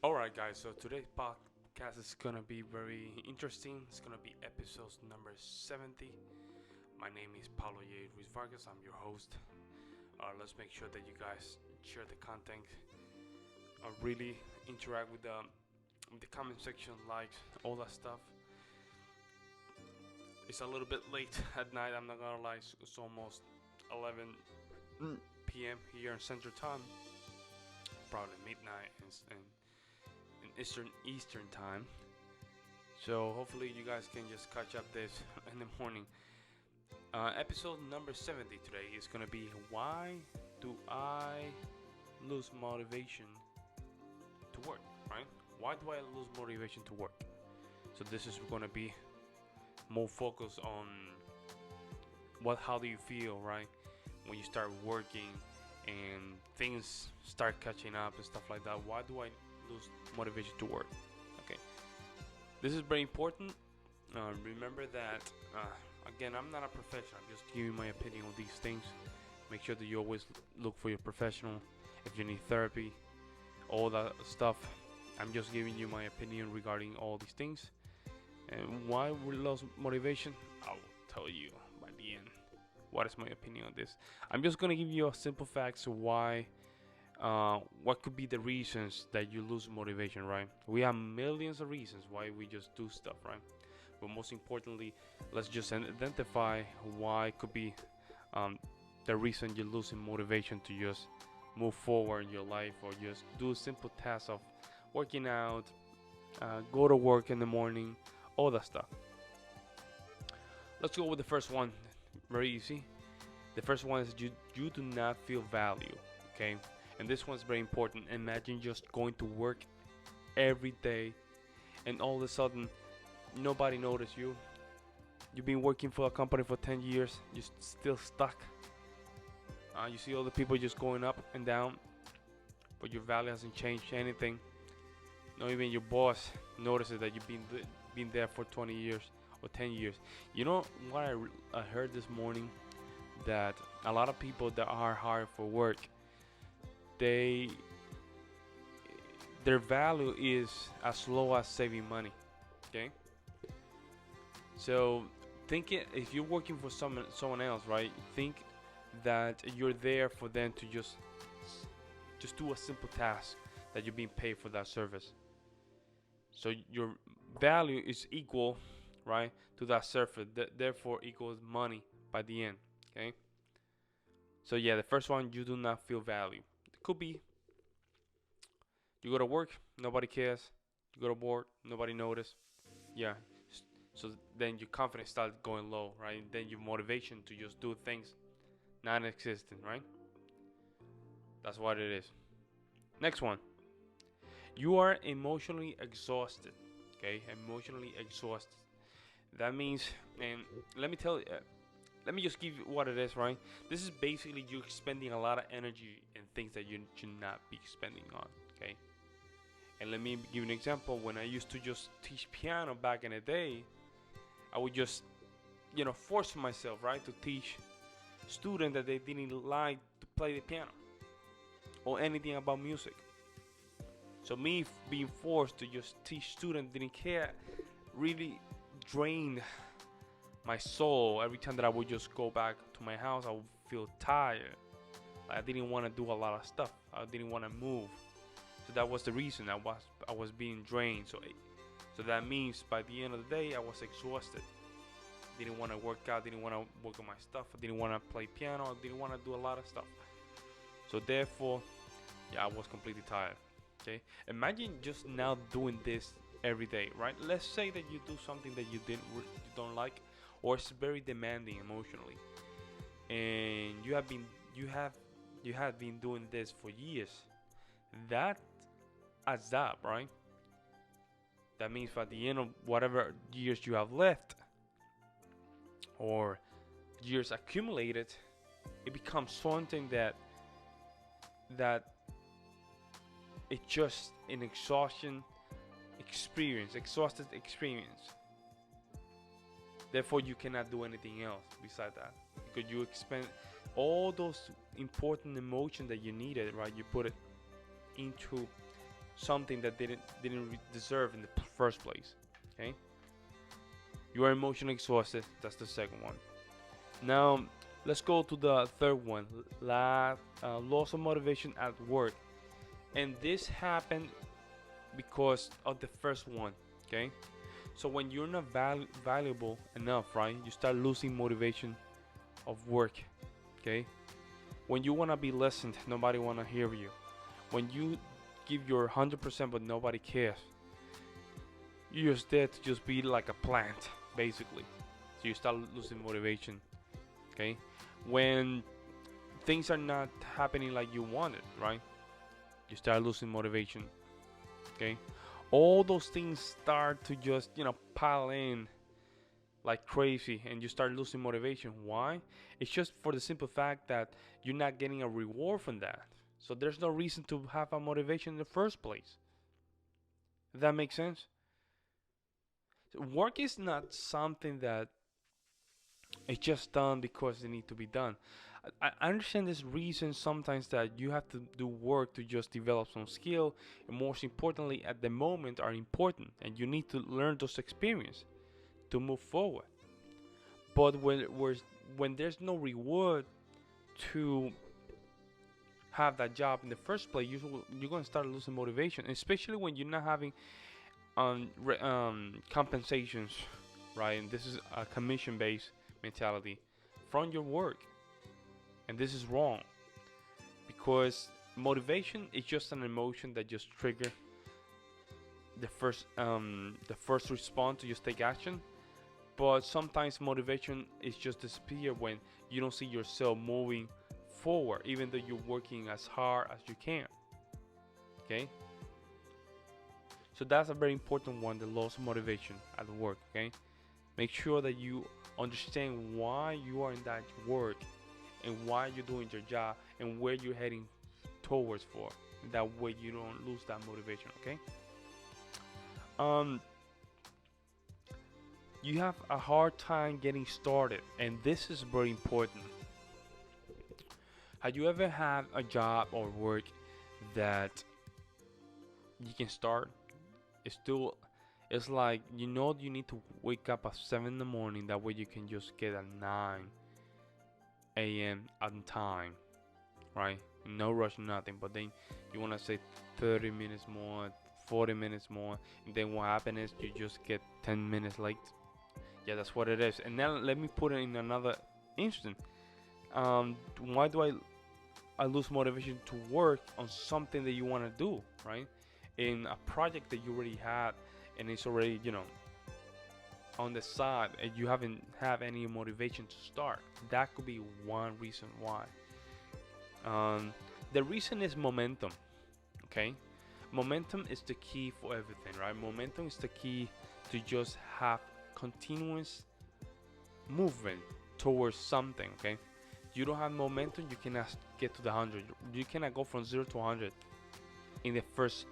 Alright, guys, so today's podcast is gonna be very interesting. It's gonna be episode number 70. My name is Paulo Ruiz Vargas, I'm your host. Let's make sure that you guys share the content, really interact with the comment section, likes, all that stuff. It's a little bit late at night, I'm not gonna lie, it's almost 11 p.m. here in Central Time, probably midnight in Eastern time. So hopefully you guys can just catch up this in the morning. Episode number 70 today is gonna be why do I lose motivation to work? Right? Why do I lose motivation to work? So this is gonna be more focused on how do you feel, right? When you start working and things start catching up and stuff like that. Why do I lose motivation to work? Okay, this is very important. Remember that again, I'm not a professional. I'm just giving my opinion on these things. Make sure that you always look for your professional. If you need therapy, all that stuff, I'm just giving you my opinion regarding all these things. And why we lose motivation, I will tell you by the end what is my opinion on this. I'm just gonna give you a simple facts of why, what could be the reasons that you lose motivation, right? We have millions of reasons why we just do stuff, right? But most importantly, let's just identify why could be the reason you're losing motivation to just move forward in your life or just do simple tasks of working out, go to work in the morning, all that stuff. Let's go with the first one. Very easy. The first one is you do not feel value. Okay, and this one's very important. Imagine just going to work every day, and all of a sudden, nobody noticed you. You've been working for a company for 10 years. You're still stuck. You see all the people just going up and down, but your value hasn't changed anything. Not even your boss notices that you've been there for 20 years or 10 years. You know what I heard this morning? That a lot of people that are hired for work, they their value is as low as saving money. Okay, so think it, if you're working for someone else, right? Think that you're there for them to just do a simple task that you're being paid for that service. So your value is equal, right, to that service. Therefore, equals money by the end. Okay. So yeah, the first one, you do not feel value. It could be you go to work, nobody cares. You go to work, nobody notice. Yeah. So then your confidence starts going low, right? Then your motivation to just do things non-existent, right? That's what it is. Next one. You are emotionally exhausted. Okay, emotionally exhausted. That means, and let me tell you, let me just give you what it is, right? This is basically you spending a lot of energy in things that you should not be spending on, okay? And let me give you an example. When I used to just teach piano back in the day, I would just, force myself, right, to teach students that they didn't like to play the piano or anything about music. So me being forced to just teach students didn't care really drained my soul. Every time that I would just go back to my house, I would feel tired. Like I didn't want to do a lot of stuff. I didn't want to move. So that was the reason I was being drained. So that means by the end of the day, I was exhausted. Didn't want to work out. Didn't want to work on my stuff. I didn't want to play piano. I didn't want to do a lot of stuff. So therefore, yeah, I was completely tired. Okay, imagine just now doing this every day, right? Let's say that you do something that you don't like, or it's very demanding emotionally, and you have been doing this for years. That adds up, right? That means by the end of whatever years you have left, or years accumulated, it becomes something that it's just an exhausted experience. Therefore, you cannot do anything else beside that because you expend all those important emotions that you needed, right? You put it into something that didn't deserve in the first place. Okay, you are emotionally exhausted. That's the second one. Now let's go to the third one. Loss of motivation at work, and this happened because of the first one. Okay, so when you're not valuable enough, right, you start losing motivation of work. Okay, when you want to be listened, nobody want to hear you. When you give your 100% but nobody cares, you're just there to just be like a plant, basically. So you start losing motivation. Okay, when things are not happening like you wanted, right, you start losing motivation. Okay, all those things start to just pile in like crazy, and you start losing motivation. Why? It's just for the simple fact that you're not getting a reward from that. So there's no reason to have a motivation in the first place. Does that make sense? Work is not something that it's just done because it need to be done. I understand this reason sometimes that you have to do work to just develop some skill, and most importantly, at the moment, are important, and you need to learn those experience to move forward. But when there's no reward to have that job in the first place, you're going to start losing motivation, especially when you're not having compensations, right? And this is a commission-based mentality from your work, and this is wrong because motivation is just an emotion that just trigger the first response to just take action. But sometimes motivation is just disappear when you don't see yourself moving forward, even though you're working as hard as you can. Okay? So that's a very important one, the loss of motivation at work. Okay? Make sure that you understand why you are in that work and why you're doing your job and where you're heading towards for. That way you don't lose that motivation. Okay? You have a hard time getting started, and this is very important. Have you ever had a job or work that you can start? It's like you need to wake up at 7 in the morning. That way you can just get at 9 a.m. on time, right? No rush, nothing. But then you want to say 30 minutes more, 40 minutes more, and then what happens is you just get 10 minutes late. Yeah, that's what it is. And now let me put it in another instance. Why do I lose motivation to work on something that you want to do, right? In a project that you already had, and it's already on the side, and you haven't have any motivation to start. That could be one reason why. The reason is momentum. Okay, momentum is the key for everything, right? Momentum is the key to just have continuous movement towards something. Okay, you don't have momentum, you cannot get to the 100. You cannot go from 0 to 100 in the first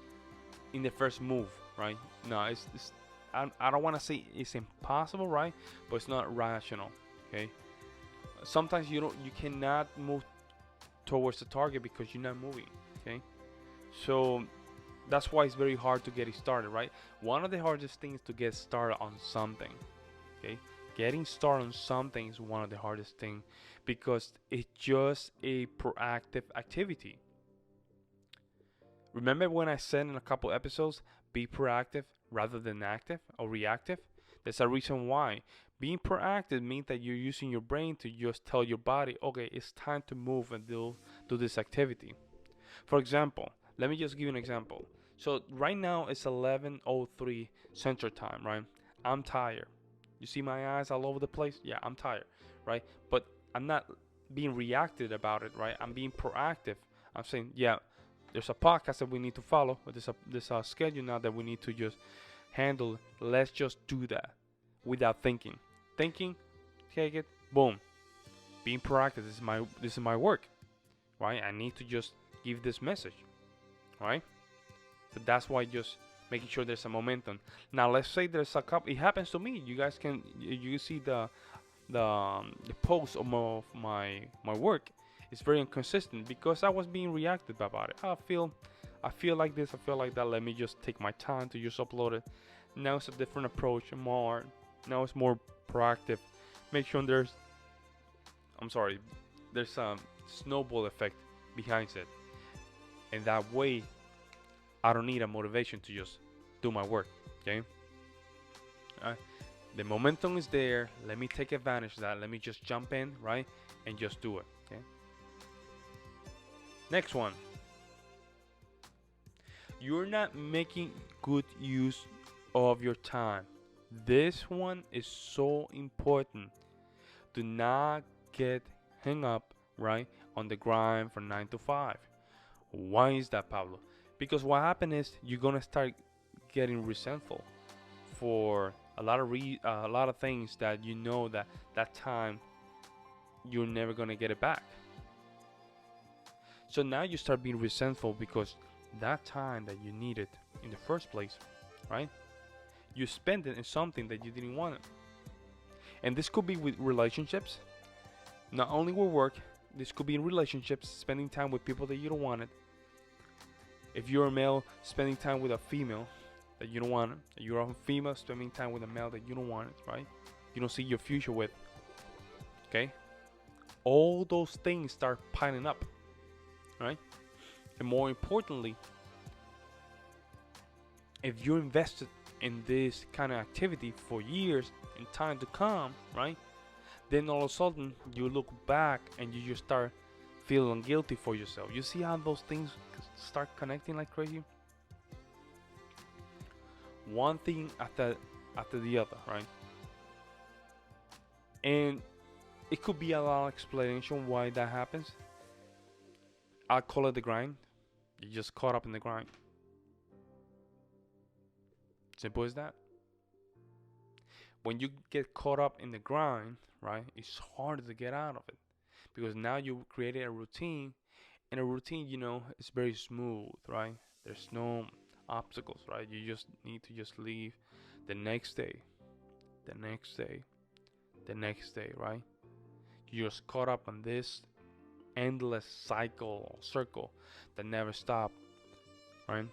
move, right? No, I don't want to say it's impossible, right? But it's not rational. Okay, sometimes you cannot move towards the target because you're not moving. Okay, so that's why it's very hard to get it started, right? One of the hardest things to get started on something. Okay, getting started on something is one of the hardest things because it's just a proactive activity. Remember when I said in a couple episodes, be proactive rather than active or reactive? There's a reason why. Being proactive means that you're using your brain to just tell your body, okay, it's time to move and do this activity. For example, let me just give you an example. So right now it's 11:03 Central Time, right? I'm tired. You see my eyes all over the place? Yeah, I'm tired, right? But I'm not being reactive about it, right? I'm being proactive. I'm saying, yeah, there's a podcast that we need to follow, but there's a schedule now that we need to just handle. Let's just do that without thinking. Thinking, take it, boom. Being proactive. This is my work, right? I need to just give this message, right? So that's why just making sure there's a momentum. Now let's say there's a couple. It happens to me. You guys can you see the post of my work. It's very inconsistent because I was being reactive about it. I feel like this, I feel like that. Let me just take my time to just upload it. Now it's a different approach, more. Now it's more proactive. Make sure there's a snowball effect behind it, and that way, I don't need a motivation to just do my work. Okay. Uh, the momentum is there. Let me take advantage of that. Let me just jump in, right, and just do it. Okay. Next one. You're not making good use of your time. This one is so important. Do not get hung up, right, on the grind from 9 to 5. Why is that, Pablo? Because what happens is you're gonna start getting resentful for a lot of things that you know that time you're never gonna get it back. So now you start being resentful because that time that you needed in the first place, right? You spend it in something that you didn't want it. And this could be with relationships, not only with work. This could be in relationships, spending time with people that you don't want it. If you're a male, spending time with a female that you don't want it. If you're a female, spending time with a male that you don't want it, right? You don't see your future with. Okay? All those things start piling up, right? And more importantly, if you're invested in this kind of activity for years in time to come, right? Then all of a sudden you look back and you just start feeling guilty for yourself. You see how those things start connecting like crazy? One thing after the other, right? And it could be a lot of explanation why that happens. I call it the grind. You just caught up in the grind. Simple as that. When you get caught up in the grind, right, it's harder to get out of it because now you created a routine, and a routine, is very smooth, right? There's no obstacles, right? You just need to just leave the next day, the next day, the next day, right? You're just caught up on this endless circle that never stops, right?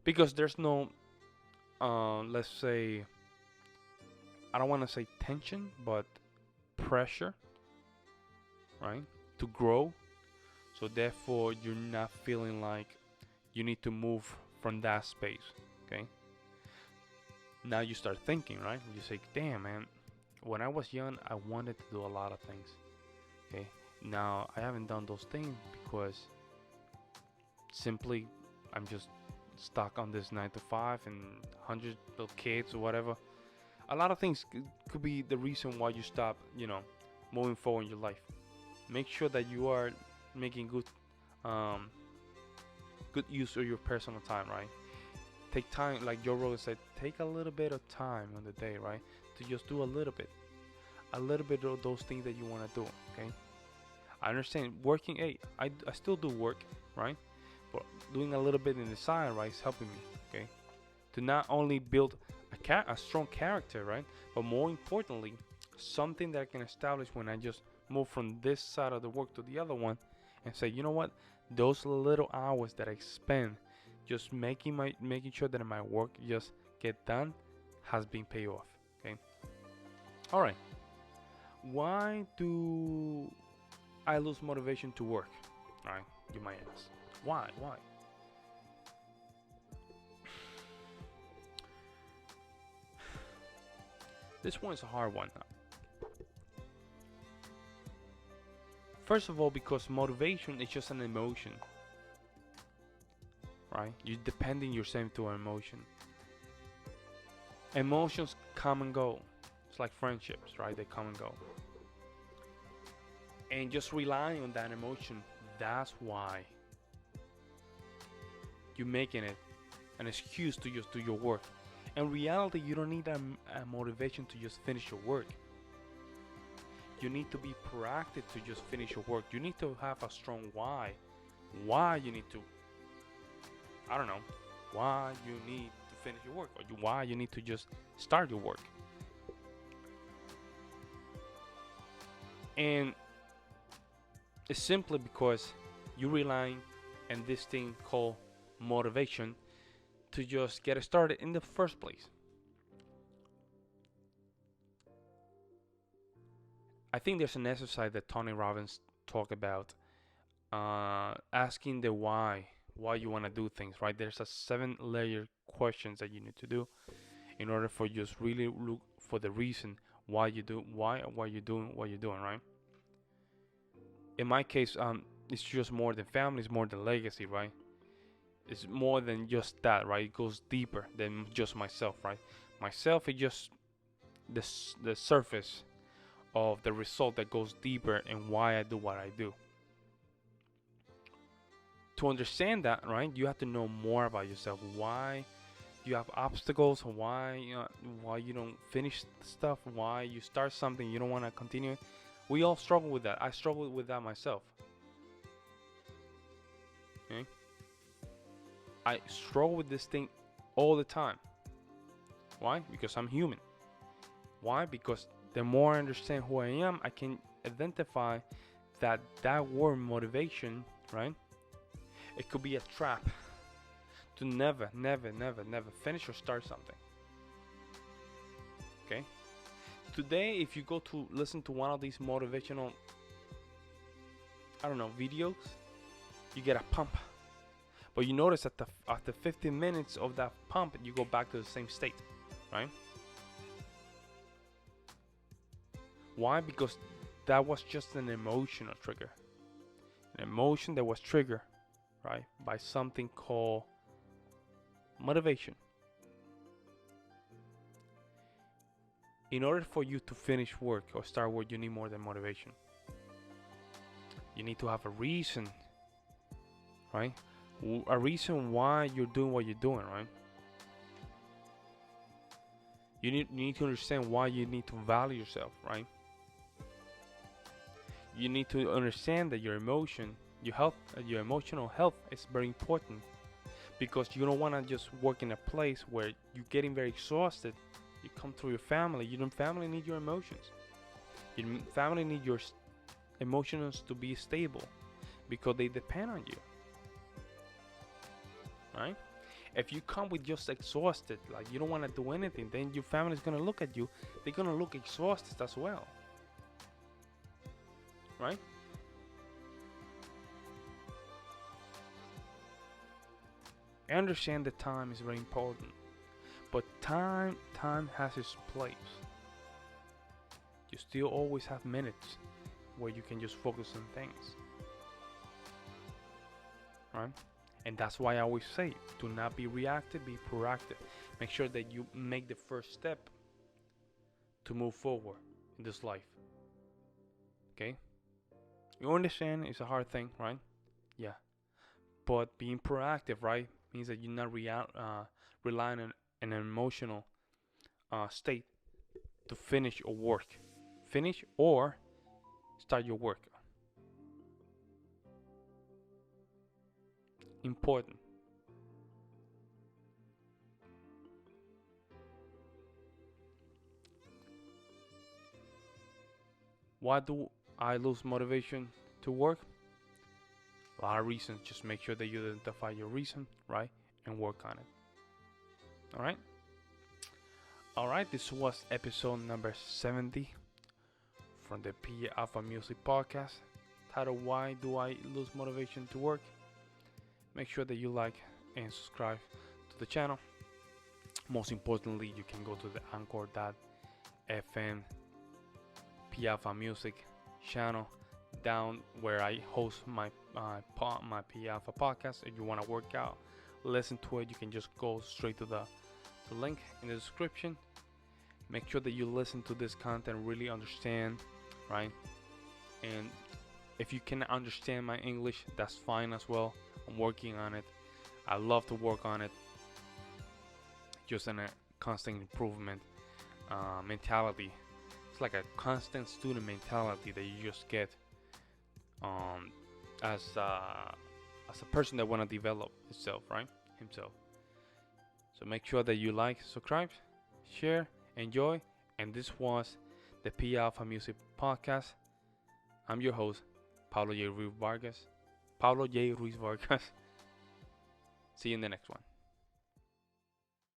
Because there's no, let's say, I don't want to say tension, but pressure, right? To grow. So therefore, you're not feeling like you need to move from that space, okay? Now you start thinking, right? You say, damn, man, when I was young, I wanted to do a lot of things, okay? Now I haven't done those things because simply I'm just stuck on this 9 to 5 and 100 little kids or whatever. A lot of things could be the reason why you stop, moving forward in your life. Make sure that you are making good use of your personal time, right? Take time, like Youre said, take a little bit of time on the day, right? To just do a little bit of those things that you want to do, okay? I understand working, hey, I still do work, right? But doing a little bit in the side, right, is helping me, okay? To not only build a strong character, right? But more importantly, something that I can establish when I just move from this side of the work to the other one and say, you know what? Those little hours that I spend just making sure that my work just get done has been paid off, okay? All right. Why do I lose motivation to work? All right, you might ask. Why? This one is a hard one. First of all, because motivation is just an emotion, right? You're depending yourself to an emotion. Emotions come and go. It's like friendships, right? They come and go. And just relying on that emotion, that's why you're making it an excuse to just do your work. In reality, you don't need a motivation to just finish your work. You need to be proactive to just finish your work. You need to have a strong why. Why you need to, I don't know, why you need to finish your work, or why you need to just start your work. And it's simply because you're relying and this thing called motivation to just get started in the first place. I think there's an exercise that Tony Robbins talk about, asking the why you want to do things, right? There's a 7 layer questions that you need to do in order for you just really look for the reason why you do why you're doing what you're doing, right? In my case, it's just more than family, it's more than legacy, right? It's more than just that, right? It goes deeper than just myself, right? Myself is just the surface of the result that goes deeper and why I do what I do. To understand that, right, you have to know more about yourself. Why you have obstacles, why you don't finish stuff, why you start something you don't want to continue. We all struggle with that. I struggle with that myself. Okay? I struggle with this thing all the time. Why? Because I'm human. Why? Because the more I understand who I am, I can identify that word motivation, right? It could be a trap to never finish or start something. Okay? Today, if you go to listen to one of these motivational, videos, you get a pump. But you notice that after 15 minutes of that pump, you go back to the same state, right? Why? Because that was just an emotional trigger. An emotion that was triggered, right, by something called motivation. In order for you to finish work or start work, you need more than motivation. You need to have a reason, right? A reason why you're doing what you're doing, right? You need to understand why you need to value yourself, right? You need to understand that your emotional health is very important, because you don't want to just work in a place where you're getting very exhausted. You come through your family. Your family need your emotions. Your family need your emotions to be stable, because they depend on you, right? If you come with just exhausted, like you don't want to do anything, then your family's gonna look at you. They're gonna look exhausted as well, right? I understand that time is very important, but time has its place. You still always have minutes where you can just focus on things, right? And that's why I always say, do not be reactive, be proactive. Make sure that you make the first step to move forward in this life. Okay? You understand it's a hard thing, right? Yeah. But being proactive, right, means that you're not relying on an emotional state to finish your work. Finish or start your work. Important. Why do I lose motivation to work? A lot of reasons. Just make sure that you identify your reason, right, and work on it. All right, this was episode number 70 from the P Alpha Music Podcast, titled Why Do I Lose Motivation to Work? Make sure that you like and subscribe to the channel. Most importantly, you can go to the anchor.fm P Alpha Music channel, down where I host my P Alpha podcast. If you want to work out, listen to it, you can just go straight to the link in the description. Make sure that you listen to this content, really understand, right? And if you cannot understand my English, that's fine as well. I'm working on it. I love to work on it. Just in a constant improvement mentality. It's like a constant student mentality that you just get as a person that want to develop himself. So make sure that you like, subscribe, share, enjoy. And this was the P Alpha Music Podcast. I'm your host, Pablo Youre Vargas. Pablo J. Ruiz Vargas. See you in the next one.